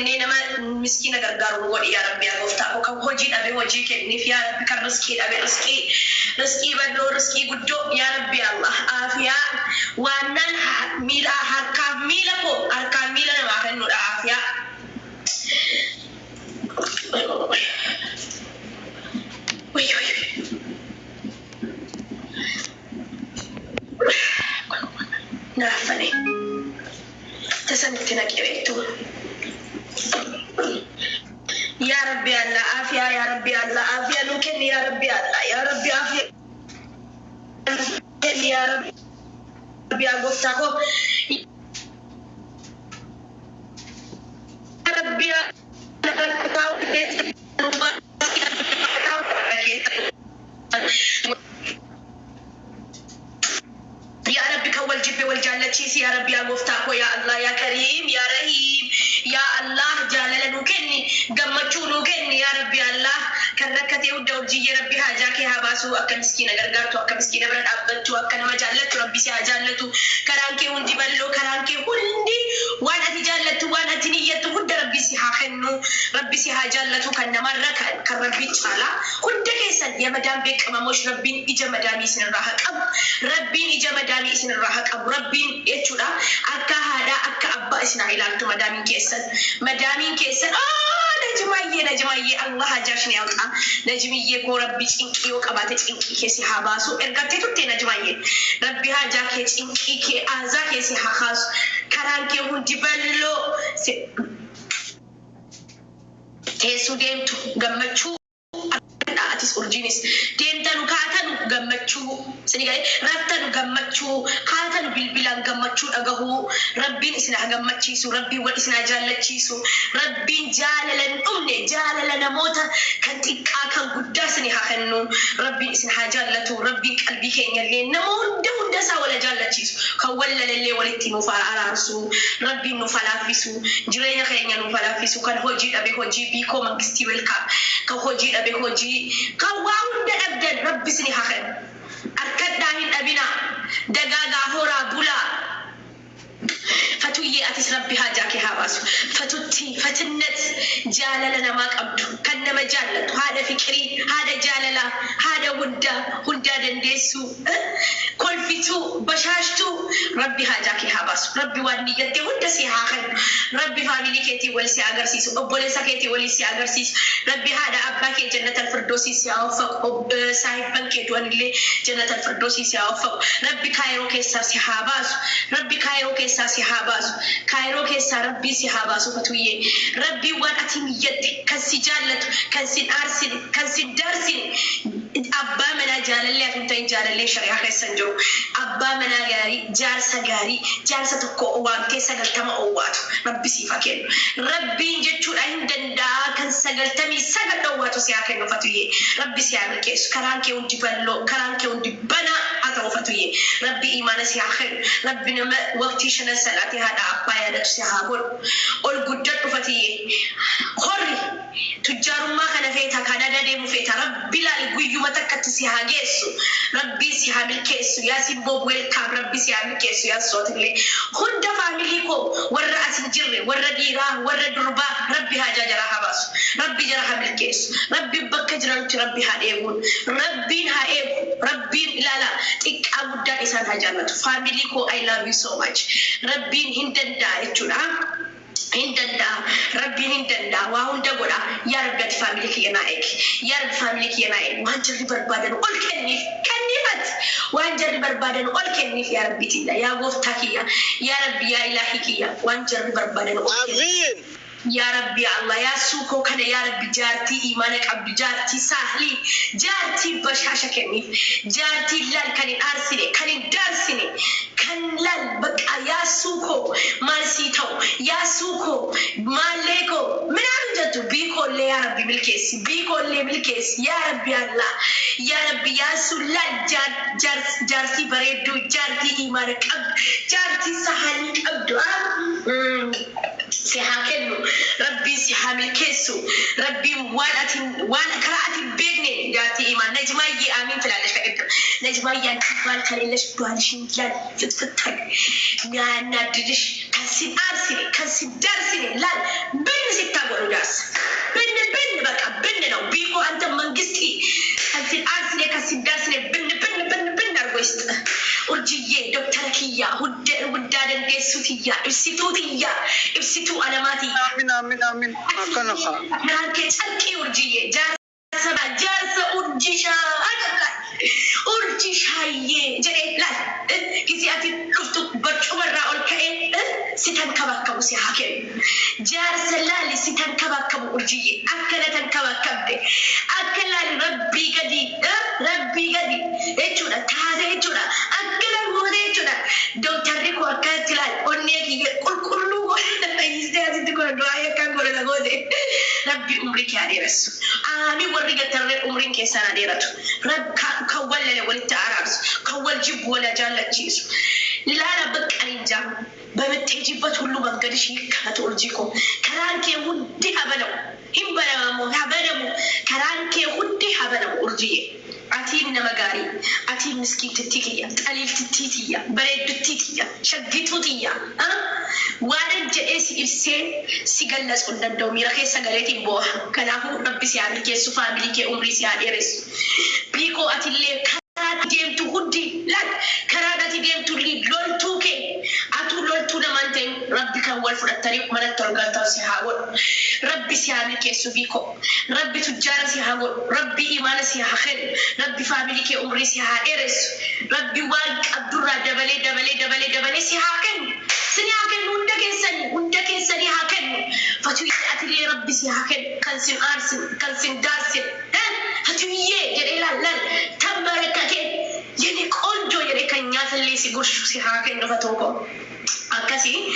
nama miskina gargaaru godhi yaa rabbi yaa gooftaa kan hojii dhabe hojii kenniif yaa rabbi kan riskii dhabe riskii badoo riskii guddoo yaa rabbi Allah aafiyaa waannan miila harkaaf miila koo harkaaf miila namaa kennuudha aafiyaa naafane tasantti naqeetu يا ربي الله عافية يا ربي الله عافية ممكن يا ربي الله يا ربي عافية يا ربي أقفتكو يا ربي يا ربي كول جبي والجالة يا ربي أقفتكو يا الله يا كريم يا رحيم يا الله جالله نوكني قمتشو نوكني يا ربي الله كركتي ودوجي يا ربي حاجاك هباسو أكن مسكينة غرغرتو أكن مسكينة برد أبنتو أكن مجالتو ربي سيجالتو كرانكي وندي بلو كرانكي وندي وانا تجالتو وانا تنيتو ود ربي سيحاخنو ربي سيحاجالتو كان مرة كان ربي تعالى ود كيسن يا مدام بك أماموش ربي إجا مدامي سن الراحق أب ربي إجا مدامي سن الراحق أب ربي يتشولا أكا هذا أكا أبا إسنعيل أنتو مدامي كيسن مدامين كيسن نجمعي الله جاشني أوقع نجمعي كو ربي تنكي وكباتي تنكي كيسي حاباسو إرغتي تتي نجمعي ربي هاجاكي تنكي كي آزا كيسي حاخاسو كرانكي هندي بلو تيسو ديمتو غمتشو أتيس أورجينيس ديمتانو كاتانو غمتشو سنيغاي رفتانو غمتشو كاتانو بالبلان غمتشو أغهو ربين إسنا غمتشيسو ربي والإسنا جالتشيسو ربين جاللن أمني جاللن موتا كانتك كان قداسني هاخنو ربين إسنا جالتو ربين قلبي كين يلي نمون دون دسا ولا جالتشيسو كولا للي ولتي نفال على رسو ربين نفالافيسو جرين خين نفالافيسو كان هوجي أبي هوجي بيكو منكستي والكا كان هوجي أبي هوجي كواون أبدا ربي سني هاخن أركد داهن أبنا دقاقا هورا بولا فتوي أتيس ربي هاجاكي هاباسو فتوتي فتنت جاللنا ما قبدو كنما جالتو هذا فكري هذا جاللا هذا هندا دندسو كل فتو بشاشتو ربي هاجاكي هاباسو ربي وانيتي هندا سيهاخن ربي فاميلي كيتي ولسي أغرسيسو أبوليسا كيتي ولسي أغرسيسو ربي هذا أباكي جنة الفردوسي سيوفق صاحب بنكي دوان اللي جنة الفردوسي سيوفق ربي كايرو كيسا سيهاباسو ربي كايرو كيسا سيهاباسو كايرو كيسا ربي سيهاباسو فتوية ربي وان أتيميت كنسي جالتو كنسي أرسل كنسي درسل أبا منا جاللي أكنتين جاللي شريعة خيسنجو أبا منا غاري جارسا غاري جارسا تكو أوان كيسا غلتما أواتو ربي سيفاكين ربي جتشو أهندن دا كنسا غلتمي سغل أواتو سياكين فتوية ربي سيعمل كيسو كرانكي وندي بلو كرانكي وندي بنا أتو فتوية ربي إيمان سياخين ربي نما وقتي شنا سلاتي هذا أبا يدك سيهاقول أول قدرت فتوية خوري تجارو ما كان فيتا كان دادي مفيتا ربي لا القيو متكت سيهاقيسو ربي سيهامل كيسو يا سيبوب ويلكام ربي سيهامل كيسو يا صوت اللي خد فاميليكو ورا أسنجري ورا ديرا ورا دربا ربي هاجا جراها باسو ربي جراها بالكيسو ربي بكا جرانت ربي هايبون ربي هايب ربي لا تك أبدا إسان هاجانت فاميليكو I love you so much ربي هندن دا إتشونا هندندا ربي هندندا وهندا غدا يا رب فاميليك ينايك يا رب فاميليك ينايك وانجر بربادن اول كنيفت وانجر بربادن اول كنيف يا ربي تيلا يا غفتكيا يا رب يا الهيكيا وانجر بربادن امين يا ربي الله يا سوكو كان يا ربي جارتي إيمانك عبد جارتي سهلي جارتي بشاشة كنيف جارتي لال كان أرسلي كان دارسني كان لال بقى يا سوكو مالسيتو يا سوكو مالكو من عمجتو بيكو اللي يا ربي بالكيس بيكو اللي بالكيس يا ربي الله يا ربي يا سلال جارتي بريدو جارتي إيمانك عبد جارتي سهلي عبد سيحاكلو ربي سيحامل كيسو ربي وانا كراءة بيغني جاتي إيمان نجمعي آمين فلالش كأدر نجمعي أنتبال كاليلش بالشين لان فتفتك نانا ددش كنسي أرسلي كنسي درسلي لان بنسي كيا ودادن ديسوتيا إبسيتوتيا إبسيتو علاماتي آمين أكنخا نانكي تلكي ورجية جارسة أرجيشا أرجيشاية جري لا كذي أتي لفتو برشو مرة أولكي ستان كباكبو سيحاكي جارسة لالي ستان كباكبو أرجية أكلة كباكبو أكلة ربي قدي إيشونا تازي إيشونا أكلة مودة إيشونا دكتوريكو أكاتلال أنيكي كل يستاذ تكون دعاء كان قول لغودي ربي أمريك يا ريرس آمي ورقة ترى أمريك يسنا ديرتو رب كول له ولت عربس كول جيب ولا جال تشيس لا ربك أريجام بمتجيبات كله بقدر شيء كاتورجيكم كرانك ودي هبلو هم بنامو هبلو كرانك ودي هبلو أرجيه أتين نمجاري أتين مسكين تتيكيا قليل تتيتيا بريد تتيتيا شقيتوتيا وارد جئس إبسي سيجلس قدام دومي ركي سجلتي بوه كناهو ربي سيعمل كي سفاملي كي عمري سيعيرس بيكو أتيلي كرات ديم تودي لا كرات ديم تولي لول توكي أتو لول تونا مانتين ربي كوال فرتري من الترقال تاسي هاول ربي سيعمل كي سبيكو ربي تجار سيهاول ربي إيمان سيهاخل ربي فاملي كي عمري سيعيرس ربي واق الدرة دبلي سيهاكن سنيهاكن وندا كنسني هاكن فتوي أتلي ربي سيهاكن كنسن أرسن كنسن دارسن فتوي جري لا تبارك يعني كونجو يعني كنياس اللي سيقرش سيهاكن نفتوكو أكاسي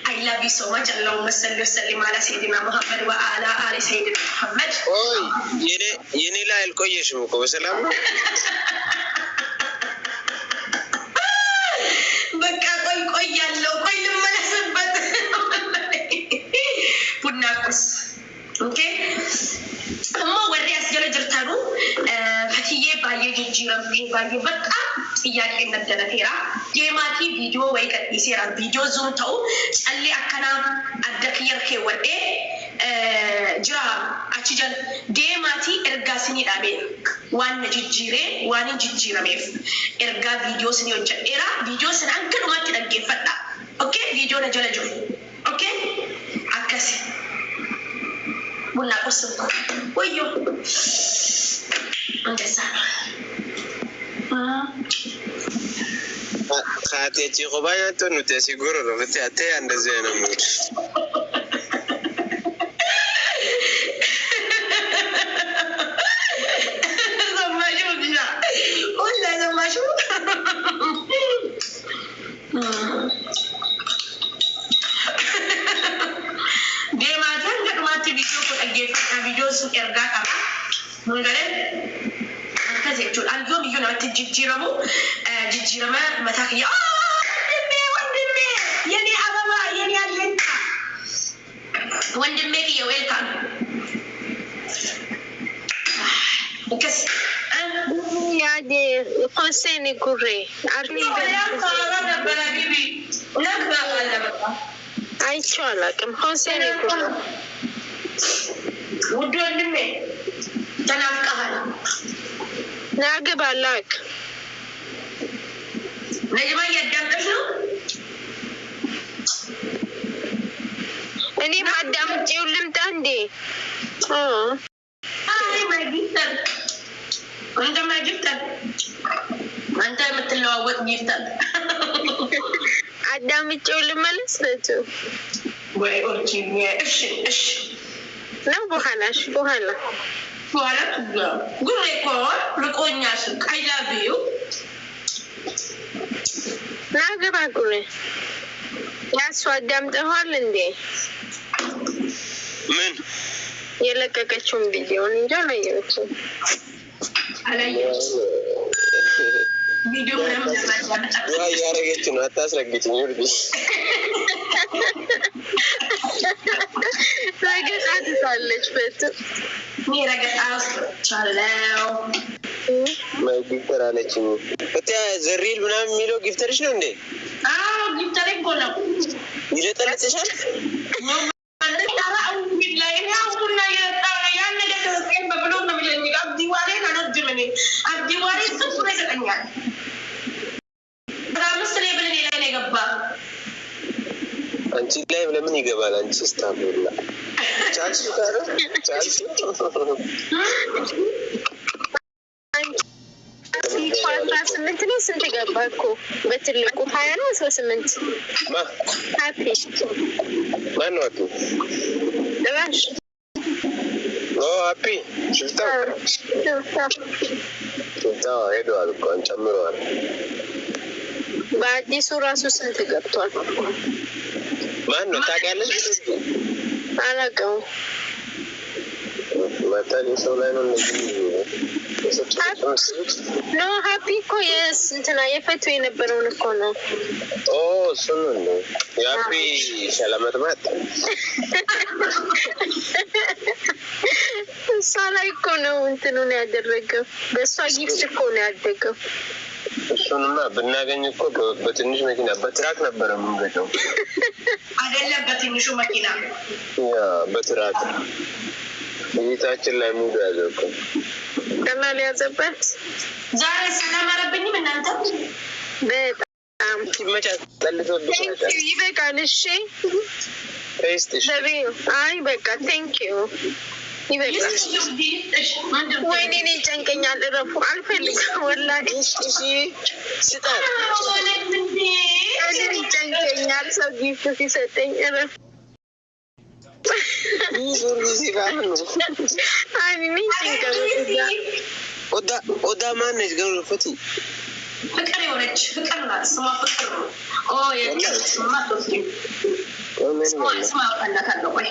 I love you so much. اللهم صل وسلم على سيدنا محمد وعلى آل سيدنا محمد. يني لا الكويش مكو سلام. بكا كوي يالو كوي لما نسبت بناقص اوكي اما وري اسجل جرتانو فتيه بايه جيرم بايه بقى ጥያቄ እንደተነቴራ የማቲ ቪዲዮ ወይ ከኢሴራ ቪዲዮ ዙምተው ጸሊ አከና አደክየርኬ ወዴ ጅራ አቺጀን ዴማቲ ኤርጋስኒ ዳቤ ዋን ጅጅሬ ዋን ጅጅረሜፍ ኤርጋ ቪዲዮ ስኒ ወንጨራ ቪዲዮ ስን አንከን ማት ደገፈጣ ኦኬ ቪዲዮ ነጀለጆ ኦኬ አከሲ ቡና ቆስም ወዮ እንደዛ خاتي تي خبايا تنو تسي غورو بتي اتي اندزي انا مود زماشو دينا ولا زماشو ديما جنگ ما تي فيديو كو اجيف فيديو سو ارغا كما منغره كذا يقول اليوم يونا تجيرمو جيرما متاكيا وندمي يعني ابابا يعني علنتا وندمي يا ويلكم بس يا دي حسيني كوري عارفين يا خالد بلابيبي نكبه ولا بقى اي شغله كم حسيني كوري ودو وندمي تنافقها نعقب عليك نجمة يدمتش له أني ما دمت يولمت عندي ما جبتك أنت ما جبتك أنت مثل لوابط جبتك عدامت يولم لسنته ويقولكي إيش لا بوهلا بوهلا تقول قول لك ناسك I love you لا قبل أقوله يا سوادم تهالندي من يلا كشوم فيديو نجلا يوتيوب على فيديو وا يا رجيتو ناتاس رجيتو يردي رجعت أتصلش بس ميرا قد أصلاً ما يقدر على شيء بتاع زريل بنام ميلو جفترش نندي جفترك كله ميلو تلاتشان أبدي واري سفرة كأنيان. رامس ليبلني አንቺ ላይ ለምን ይገባል? አንቺ ስታብላ ቻልሽ ታረ ቻልሽ ስምንት ነው። ስንት ገባ እኮ በትልቁ 20 ነው 18 ሀፒ ማን ነው? ራሽ ሀፒ ሽፍታው ሄደዋል እኮ ጨምረዋል። በአዲሱ ራሱ ስንት ገብቷል? ማን ነው ታውቂያለሽ? አላውቀውም። መታል ሰው ላይ ነው ኖ ሀፒ እኮ እንትና የፈቱ የነበረውን እኮ ነው። እሱን ነው የሀፒ ሸለመጥማጥ እሷ ላይ እኮ ነው እንትኑን ያደረገው። በእሷ ጊፍት እኮ ነው ያደገው። እሱንማ ብናገኝ እኮ በትንሽ መኪና በትራክ ነበረ የምንገጨው። አይደለም በትንሹ መኪና በትራክ ቤታችን ላይ ሙሉ ያዘው እኮ ቀላል ያዘበት። ዛሬ ሰላም አረብኝም እናንተ በጣም ሲመቻት ጠልቶብሽ ይበቃል። እሺ አይ በቃ ቴንኪዩ ይበቃል። ወይኔ እኔ ጨንቀኛል። እረፉ አልፈልግም ወላሂ ስጣት እኔ ጨንቀኛል። ሰው ጊፍት ሲሰጠኝ እረፉ ኦዳ ማነች? ገሩፈቲ ፍቅር የሆነች ፍቅር ናት። ስሟ ፍቅር ነው። ስማ አውጣላታለሁ። ቆይ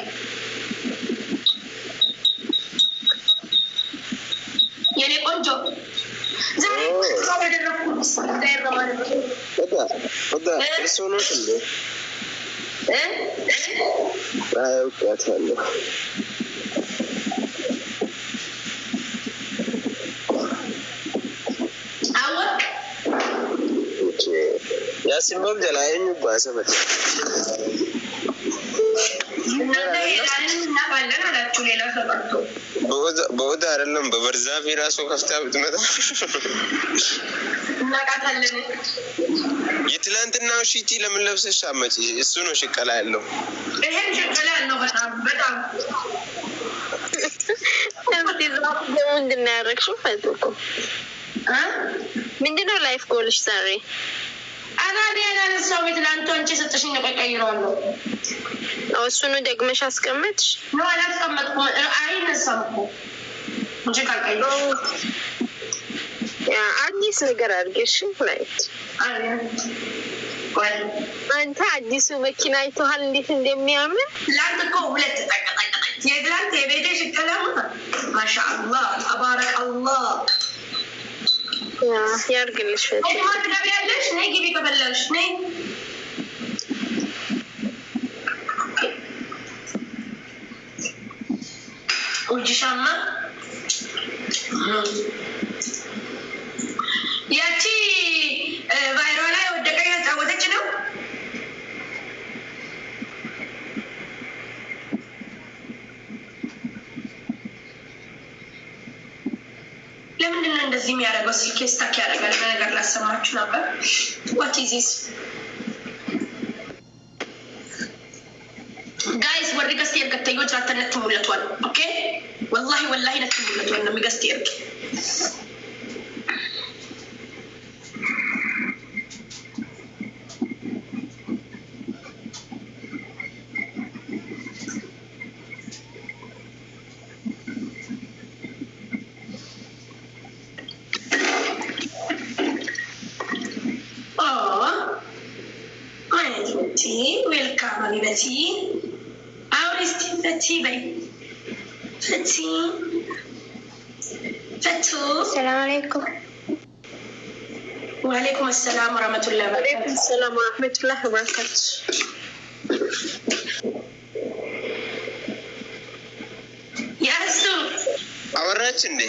የኔ ቆንጆ ዛሬ ያደረኩ ኦዳ እሱ ነው አውቃታለሁ። አወቅ ያሲን ቦግ ጀላይኝ ባሰበት በወዳ አይደለም በበርዛፍ የራሱ ከፍታ ብትመጣ እናቃታለን። የትላንትናው ሺቲ ለምን ለብሰሽ አመጪ? እሱ ነው ሽቀላ ያለው። ይሄን ሽቀላ ያለው በጣም በጣም ምንድን ነው ያደረግሽው? ፈጥኩ ምንድን ነው ላይፍ ጎልሽ ዛሬ? አናዲ ያላነሳው የትላንቱ አንቺ ሰጥሽኝ ነው ቀይረዋለሁ። እሱን ደግመሽ አስቀመጥሽ? ነው አላስቀመጥኩም። አይነሳም እኮ እንጂ ካልቀይሮ ያ አዲስ ነገር አድርገሽ ላይት አንተ አዲሱ መኪና አይተሃል እንዴት እንደሚያምር? ትላንት እኮ ሁለት ጠቀጠቀ የትላንት የቤቴ ሽቀላ ማሻአላህ ተባረከላህ ያርግልሽ። ማት ገቢያለሽ ነይ ግቢ ከበላሽ ነይ ውጅሻማ ያቺ ቫይሮ ላይ ወደቀ ያጫወተች ነው። ለምንድን ነው እንደዚህ የሚያደርገው? ስልኬ ስታክ ያደርጋል። በነገር ላሰማችሁ ነበር። ዋት ኢዝ ዚስ ጋይስ? ወርድ ገስት የርገተኞች አተነት ሙለቷል። ኦኬ ወላሂ ወላሂ ነት ሙለቷል ነው የሚገስት የርግ ዌልካም አቢበቲ አውሪስቲ ፈቲ በይ ፈቲ ፈቱ ሰላም አለይኩም። ወአለይኩም ሰላም ወራህመቱላሂ ወበረካቱ። ሰላም ወራህመቱላሂ ወበረካቱ። ያሱ አወራች እንዴ?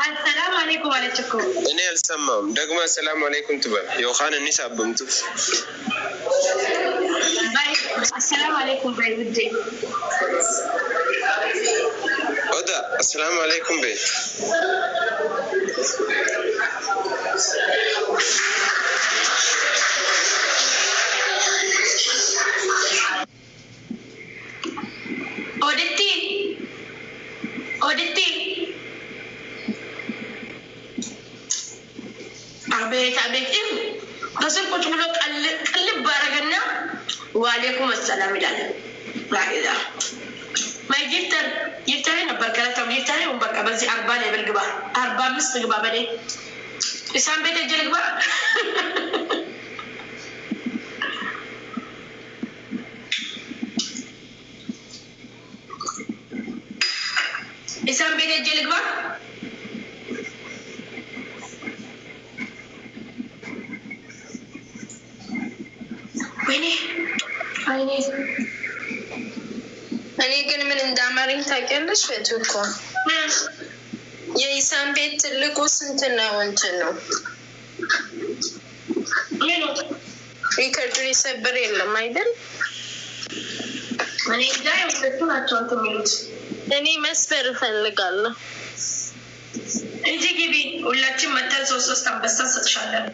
አሰላም አለይኩም አለች እኮ። እኔ አልሰማሁም። ደግሞ አሰላም አለይኩም ትበል። የውኻን እኔ ሳበምቱ ባይ አሰላም አለይኩም ባይ ውዴ ኦዳ አሰላም አለይኩም በይ። ቁጭ ብሎ ቅልብ ባረገና ወአለይኩም ሰላም ይላል። ላኢላ ማይ ይፍታሪ ነበር ከላታው ይፍታሪ ወንበቃ በዚህ 40 ላይ ብልግባ 45 ግባ በኔ ኢሳም ቤት እጅ ልግባ ኢሳም ቤት እጅ ልግባ ወይኔ አይኔ እኔ ግን ምን እንዳማረኝ ታውቂያለሽ? ፈቱኮ የኢሳም ቤት ትልቁ ስንት ነው እንትን ነው ምን ሪከርድ ይሰበር የለም አይደል? እኔ ዳይ ወጥቶ ናቸው አንተ የሚሉት እኔ መስበር እፈልጋለሁ። እንጂ ግቢ ሁላችን መተን 3 አንበሳ ሰጥሻለን።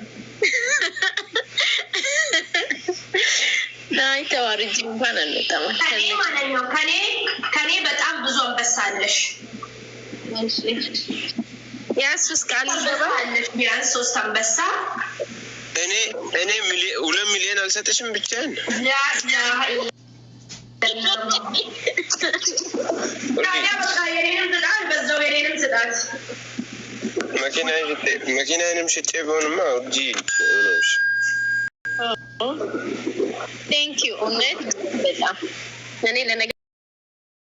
ናይ ተዋርጂ እንኳን አልመጣም። ከኔ ማለት ነው ከኔ በጣም ብዙ አንበሳ አለሽ። እሺ ያሱስ ቃል አለሽ ቢያንስ 3 አንበሳ እኔ 2 ሚሊዮን አልሰጥሽም ብቻዬን መኪናዬንም ሽጬ ቢሆንማ እጂ ቴንክ ዩ እውነት በጣም እኔ ለነገ